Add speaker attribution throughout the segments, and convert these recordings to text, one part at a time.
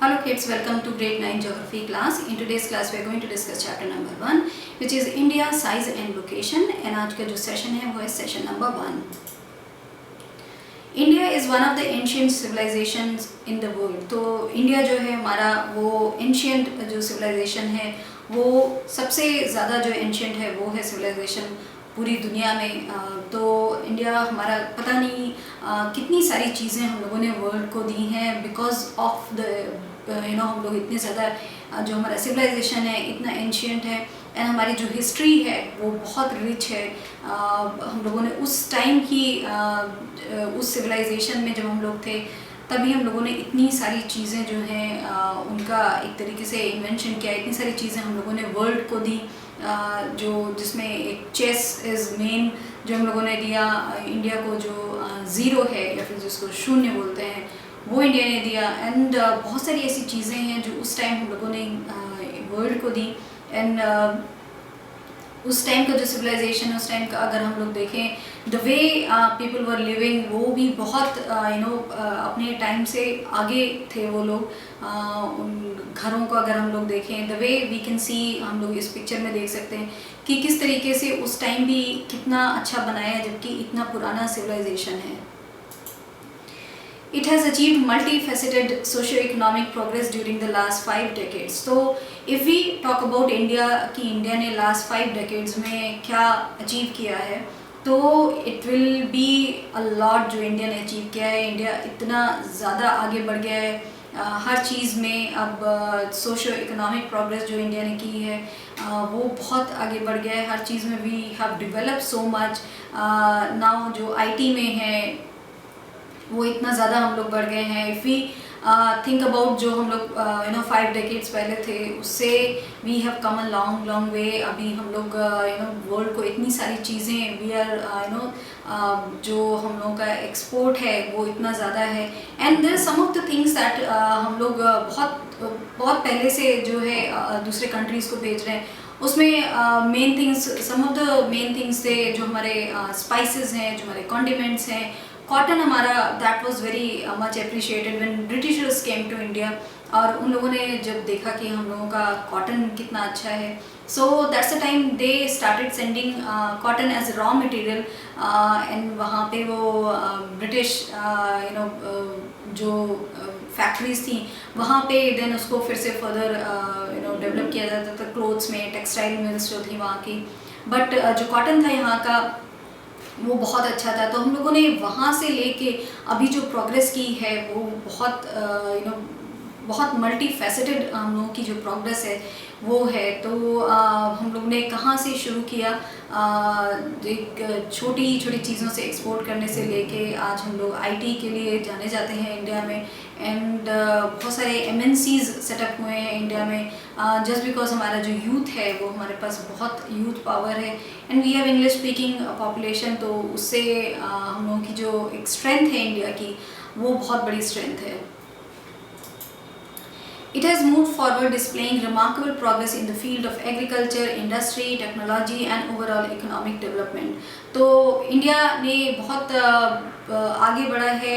Speaker 1: Hello kids, welcome to grade 9 geography class. In today's class we are going to discuss chapter number 1 which is India size and location, and आज का जो session है वो है session number 1. India is one of the ancient civilizations in the world. तो India जो है हमारा वो ancient जो civilization है वो सबसे ज़्यादा जो ancient है वो है civilization पूरी दुनिया में. तो इंडिया हमारा पता नहीं कितनी सारी चीज़ें हम लोगों ने वर्ल्ड को दी हैं बिकॉज ऑफ द हम लोग इतने ज़्यादा जो हमारा सिविलाइजेशन है इतना एंशियंट है एंड हमारी जो हिस्ट्री है वो बहुत रिच है. हम लोगों ने उस टाइम की उस सिविलाइजेशन में जब हम लोग थे तभी हम लोगों ने इतनी सारी चीज़ें जो हैं उनका एक तरीके से इन्वेंशन किया. इतनी सारी चीज़ें हम लोगों ने वर्ल्ड को दी जो जिसमें एक चेस इज़ मेन जो हम लोगों ने दिया इंडिया को, जो ज़ीरो है या फिर जिसको शून्य बोलते हैं वो इंडिया ने दिया. एंड बहुत सारी ऐसी चीज़ें हैं जो उस टाइम हम लोगों ने वर्ल्ड को दी. एंड उस टाइम का जो सिविलाइजेशन है उस टाइम का अगर हम लोग देखें the way people were living वो भी बहुत अपने टाइम से आगे थे वो लोग. उन घरों को अगर हम लोग देखें the way we can see, हम लोग इस पिक्चर में देख सकते हैं कि किस तरीके से उस टाइम भी कितना अच्छा बनाया जबकि इतना पुराना सिविलाइजेशन है. It has achieved multifaceted socio-economic progress during the last 5 decades. So, if we talk about India कि इंडिया ने last 5 decades में क्या achieve किया है, तो it will be a lot जो इंडिया ने achieve किया है. इंडिया इतना ज़्यादा आगे बढ़ गया है हर चीज़ में. अब socio-economic progress जो इंडिया ने की है वो बहुत आगे बढ़ गया है हर चीज़ में. We have developed so much. now जो IT में है वो इतना ज़्यादा हम लोग बढ़ गए हैं. इफ़ वी थिंक अबाउट जो हम लोग 5 डेकेड्स पहले थे उससे we have come a long long way. अभी हम लोग वर्ल्ड को इतनी सारी चीज़ें वी आर जो हम लोगों का एक्सपोर्ट है वो इतना ज़्यादा है. And there some of the things that हम लोग बहुत पहले से जो है दूसरे कंट्रीज़ को भेज रहे हैं उसमें main things, some of the main things थे जो हमारे स्पाइसेस हैं, जो हमारे कॉन्डिमेंट्स हैं. कॉटन हमारा that was very much appreciated when Britishers came to India. और उन लोगों ने जब देखा कि हम लोगों का कॉटन कितना अच्छा है so that's the time they started sending cotton as raw material. And वहाँ पे वो ब्रिटिश जो फैक्ट्रीज थी वहाँ पे देन उसको फिर से फर्दर डेवलप किया जाता था क्लोथ्स में, टेक्सटाइल मिल्स जो थी वहाँ की. बट जो कॉटन था यहाँ का वो बहुत अच्छा था. तो हम लोगों ने वहाँ से लेके अभी जो प्रोग्रेस की है वो बहुत बहुत मल्टी फैसेटेड हम लोगों की जो प्रोग्रेस है वो है. तो हम लोग ने कहाँ से शुरू किया एक छोटी छोटी चीज़ों से एक्सपोर्ट करने से लेके आज हम लोग IT के लिए जाने जाते हैं इंडिया में. एंड बहुत सारे MNCs सेटअप हुए हैं इंडिया में जस्ट बिकॉज हमारा जो यूथ है वो हमारे पास बहुत यूथ पावर है. And we have English speaking population. तो उससे हम लोगों की जो एक स्ट्रेंथ है इंडिया की वो बहुत बड़ी स्ट्रेंथ है. It has moved forward displaying remarkable progress in the field of agriculture, industry, technology and overall economic development. तो इंडिया ने बहुत आगे बढ़ा है.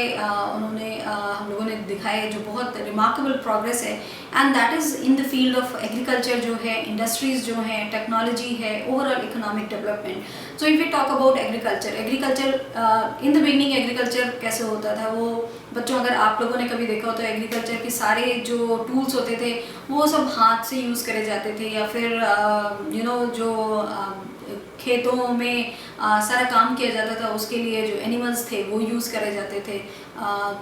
Speaker 1: उन्होंने हम लोगों ने दिखाया जो बहुत रिमार्केबल प्रोग्रेस है and that is in the field of agriculture जो है, इंडस्ट्रीज़ जो हैं, टेक्नोलॉजी है, overall economic development. So if we talk about agriculture in the beginning agriculture कैसे होता था वो बच्चों, अगर आप लोगों ने कभी देखा हो तो एग्रीकल्चर के सारे जो टूल्स होते थे वो सब हाथ से यूज़ करे जाते थे या फिर जो खेतों में सारा काम किया जाता था उसके लिए जो एनिमल्स थे वो यूज़ करे जाते थे.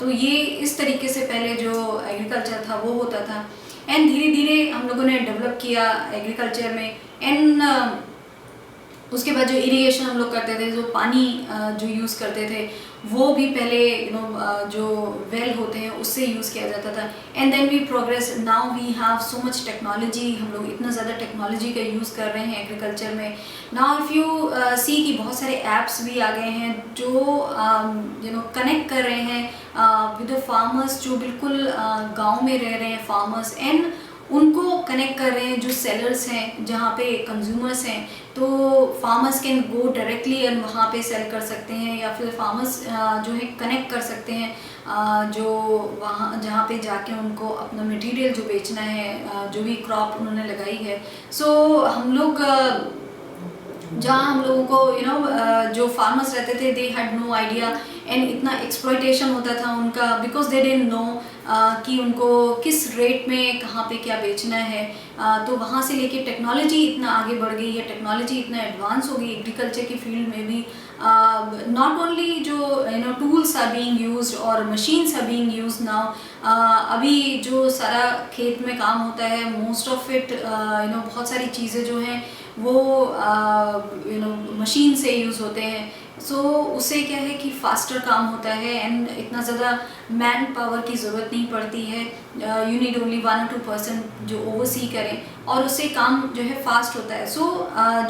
Speaker 1: तो ये इस तरीके से पहले जो एग्रीकल्चर था वो होता था. एंड धीरे धीरे हम लोगों ने डेवलप किया एग्रीकल्चर में. एंड उसके बाद जो इरिगेशन हम लोग करते थे, जो पानी जो यूज़ करते थे वो भी पहले जो वेल होते हैं उससे यूज़ किया जाता था. And then we progress. Now we have so much technology. हम लोग इतना ज़्यादा टेक्नोलॉजी का यूज़ कर रहे हैं एग्रीकल्चर में. नाउ इफ़ यू सी कि बहुत सारे ऐप्स भी आ गए हैं जो कनेक्ट कर रहे हैं विद द फार्मर्स जो बिल्कुल गाँव में रह रहे हैं फार्मर्स. एंड उनको कनेक्ट कर रहे हैं, जो सेलर्स हैं, जहाँ पे कंज्यूमर्स हैं, तो farmers can go directly and वहाँ पे सेल कर सकते हैं, या फिर फार्मर्स जो है कनेक्ट कर सकते हैं जो वहाँ जहाँ पे जाके उनको अपना मटेरियल जो बेचना है, जो भी क्रॉप उन्होंने लगाई है। सो हम लोग जहाँ हम लोगों को जो फार्मर्स रहते थे, they had no idea, and इतना एक्सप्लॉयटेशन होता था उनका, बिकॉज दे डिडंट नो कि उनको किस रेट में कहाँ पे क्या बेचना है। तो वहाँ से लेके टेक्नोलॉजी इतना आगे बढ़ गई है, टेक्नोलॉजी इतना एडवांस हो गई एग्रीकल्चर की फील्ड में भी। नॉट ओनली जो टूल्स आर बीइंग यूज्ड और machines are being used now. अभी जो सारा खेत में काम होता है, मोस्ट ऑफ इट बहुत सारी चीज़ें जो हैं वो मशीन से यूज़ होते हैं। सो उससे क्या है कि फास्टर काम होता है, एंड इतना ज़्यादा मैन पावर की ज़रूरत नहीं पड़ती है। यू नीड ओनली 1 or 2% जो ओवरसी करें, और उससे काम जो है फास्ट होता है। सो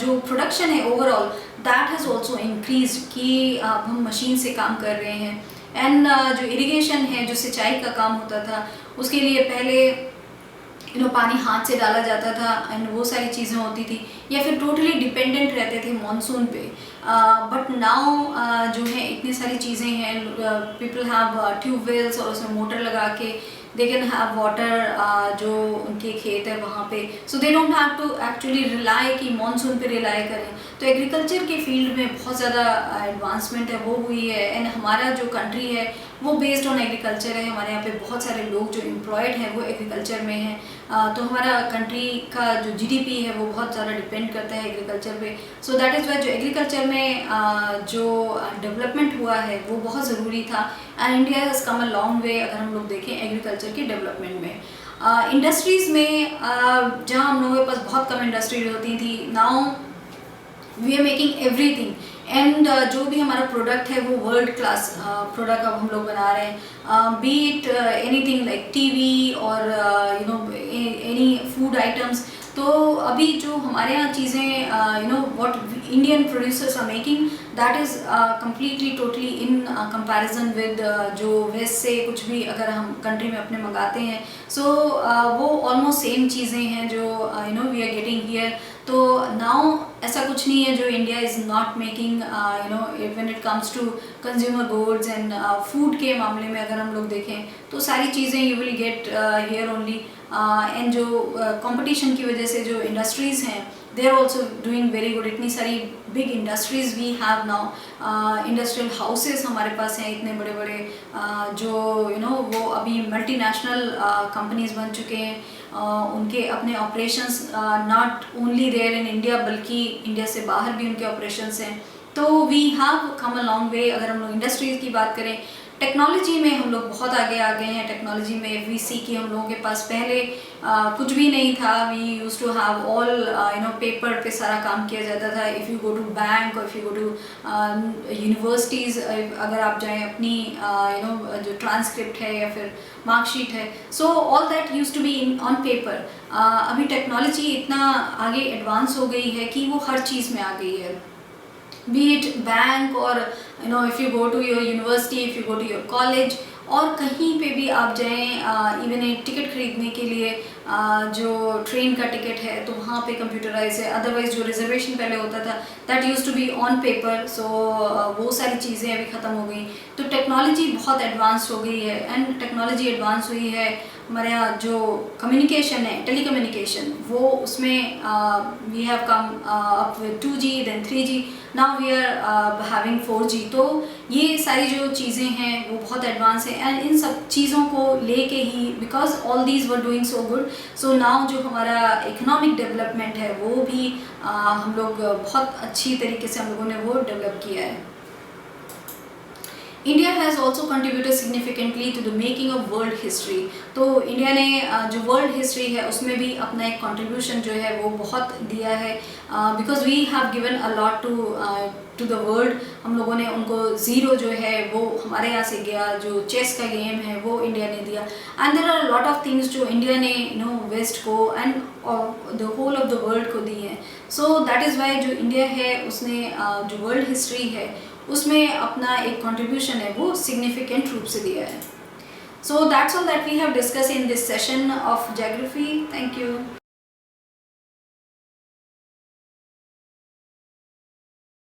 Speaker 1: जो प्रोडक्शन है overall, that has also increase कि अब हम मशीन से काम कर रहे हैं। एंड जो इरिगेशन है, जो सिंचाई का काम होता था, उसके लिए पहले पानी हाथ से डाला जाता था, एंड वो सारी चीज़ें होती थी, या फिर टोटली डिपेंडेंट रहते थे मॉनसून पे। बट नाउ जो है इतनी सारी चीज़ें हैं, पीपल हैव ट्यूबवेल्स, और उसमें मोटर लगा के दे कैन हैव वाटर जो उनके खेत है वहाँ पे। So they don't have to actually rely कि मॉनसून पे रिलाई करें। तो एग्रीकल्चर के फील्ड में बहुत ज़्यादा एडवांसमेंट है वो हुई है, एंड हमारा जो कंट्री है वो बेस्ड ऑन एग्रीकल्चर है। हमारे यहाँ पे बहुत सारे लोग जो एम्प्लॉयड हैं वो एग्रीकल्चर में हैं। तो हमारा कंट्री का जो जीडीपी है वो बहुत ज़्यादा डिपेंड करता है एग्रीकल्चर पे। सो दैट इज़ वाई जो एग्रीकल्चर में जो डेवलपमेंट हुआ है वो बहुत ज़रूरी था, and India has come a long way अगर हम लोग देखें एग्रीकल्चर के डेवलपमेंट में। इंडस्ट्रीज़ में जहाँ हम लोगों के पास बहुत कम इंडस्ट्रीज होती थी, now we are making everything, and जो भी हमारा प्रोडक्ट है वो वर्ल्ड क्लास प्रोडक्ट अब हम लोग बना रहे हैं। Be it anything like TV और एनी फूड आइटम्स। तो अभी जो हमारे यहाँ चीज़ें what Indian producers are making, that is completely totally in comparison with जो वेस्ट से कुछ भी अगर हम कंट्री में अपने मंगाते हैं। सो वो ऑलमोस्ट सेम चीज़ें हैं जो वी आर गेटिंग हियर। तो नाउ ऐसा कुछ नहीं है जो India is not making when it comes to consumer goods and food के मामले में अगर हम लोग देखें तो सारी चीज़ें you will get here only. And जो कंपटीशन की वजह से जो इंडस्ट्रीज़ हैं they are also doing very good. इतनी सारी big industries we have now, industrial houses हमारे पास हैं इतने बड़े बड़े जो वो अभी मल्टीनेशनल कंपनीज बन चुके हैं। उनके अपने operations not only there in India बल्कि इंडिया से बाहर भी उनके ऑपरेशंस हैं। तो we have come a long way. अगर हम लोग इंडस्ट्रीज़ की बात करें, टेक्नोलॉजी में हम लोग बहुत आगे आ गए हैं। टेक्नोलॉजी में वी सी कि हम लोगों के पास पहले कुछ भी नहीं था। We use to have all paper पे सारा काम किया जाता था। If you go to bank और if you go to universities, अगर आप जाएं अपनी जो ट्रांसक्रिप्ट है या फिर मार्कशीट है, so all that use to be in on paper. अभी टेक्नोलॉजी इतना आगे एडवांस हो गई है कि वो हर चीज़ में आ गई है, be it बैंक और if you go to your university, if you go to your college, और कहीं पे भी आप जाएं, इवन एक टिकट खरीदने के लिए जो ट्रेन का टिकट है तो वहाँ पे कंप्यूटराइज है। अदरवाइज जो रिजर्वेशन पहले होता था that use to be on paper. So वो सारी चीज़ें अभी ख़त्म हो गई। तो टेक्नोलॉजी बहुत एडवांस हो गई है, एंड टेक्नोलॉजी एडवांस हुई है। हमारे यहाँ जो कम्युनिकेशन है, टेलीकम्युनिकेशन, वो उसमें we have come up with 2G, then 3G, now we are having 4G। तो ये सारी जो चीज़ें हैं वो बहुत एडवांस है, एंड इन सब चीज़ों को लेके ही because all these were doing so good, so now जो हमारा इकोनॉमिक डेवलपमेंट है वो भी हम लोग बहुत अच्छी तरीके से हम लोगों ने वो डेवलप किया है। India has also contributed significantly to the making of world history. तो इंडिया ने जो वर्ल्ड हिस्ट्री है उसमें भी अपना एक कंट्रीब्यूशन जो है वो बहुत दिया है, because we have given a lot to the world. हम लोगों ने उनको ज़ीरो जो है वो हमारे यहाँ से गया, जो चेस का गेम है वो इंडिया ने दिया, and there are lot of things जो इंडिया ने वेस्ट को and the whole of the world को दी है। सो दैट इज़ वाई जो इंडिया है उसने जो वर्ल्ड हिस्ट्री है उसमें अपना एक कंट्रीब्यूशन है वो सिग्निफिकेंट रूप से दिया है। So that's all that we have discussed in this session of geography. Thank you.